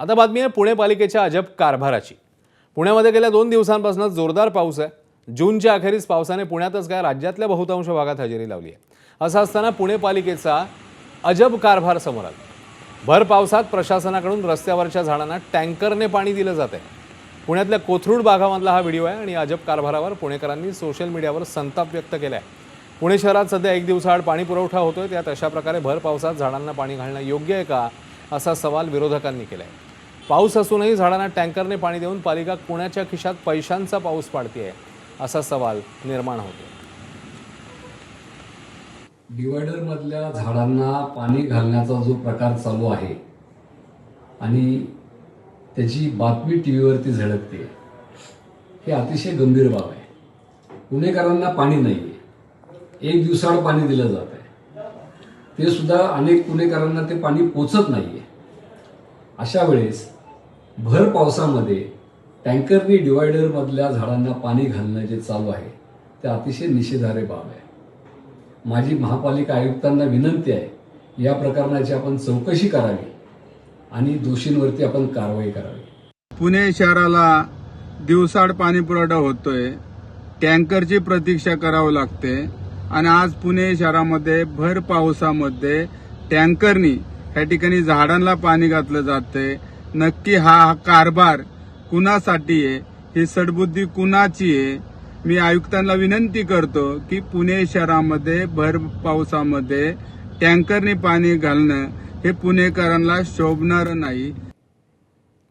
आता बातमी आहे पुणे पालिकेच्या अजब कारभाराची। पुण्यामध्ये गेल्या 2 दिवसांपासून जोरदार पाऊस आहे। जूनच्या अखेरीस पावसाने पुण्यातच काय राज्यातल्या बहुतांश भागात हजेरी लावली आहे। असं असताना पुणे पालिकेचा अजब कारभार समोर आला। भर पावसात प्रशासनाकडून रस्त्यावरच्या झाडांना टँकरने पाणी दिलं जात आहे। पुण्यातल्या कोथरूड भागामधला हा व्हिडिओ आहे आणि अजब कारभारावर पुणेकरांनी सोशल मीडियावर संताप व्यक्त केला आहे। पुणे शहरात सध्या 1 दिवसाआड पाणी पुरवठा होतोय, त्यात अशा प्रकारे भर पावसात झाडांना पाणी घालणं योग्य आहे का, असा सवाल विरोधकांनी केलाय। पाऊस असूनही झाडांना टँकरने पाणी देऊन पालिका पुण्याच्या खिशात पैशांचा पाऊस पाडतेय, असा सवाल निर्माण होतो। डिवायडर मधल्या झाडांना पाणी घालण्याचा जो प्रकार चालू आहे आणि त्याची बातमी टीव्हीवरती झळकते, हे अतिशय गंभीर बाब आहे। पुणेकरांना पाणी नाहीये, 1 दिवसाआड पाणी दिलं जात आहे, ते सुद्धा अनेक पुणेकरांना ते पाणी पोचत नाहीये। अशा वेळेस भर पावसामध्ये टँकरनी डिवायडर मधल्या झाडांना पाणी घालणं जे चालू आहे ते अतिशय निषेधार्ह बाब आहे। माझी महापालिका आयुक्तांना विनंती आहे, या प्रकरणाची आपण चौकशी करावी आणि दोषींवरती आपण कारवाई करावी। पुणे शहराला दिवसाआड पाणी पुरवठा होतोय, टँकरची प्रतीक्षा करावी लागते आणि आज पुणे शहरामध्ये भर पावसामध्ये टँकरनी या ठिकाणी झाडांना पाणी घातलं जातंय। नक्की हा कारभार कुणासाठी आहे, ही सडबुद्धी कुणाची आहे? मी आयुक्तांना विनंती करतो की पुणे शहरामध्ये भर पावसामध्ये टँकरने पाणी घालणं हे पुणेकरांना शोभणारं नाही।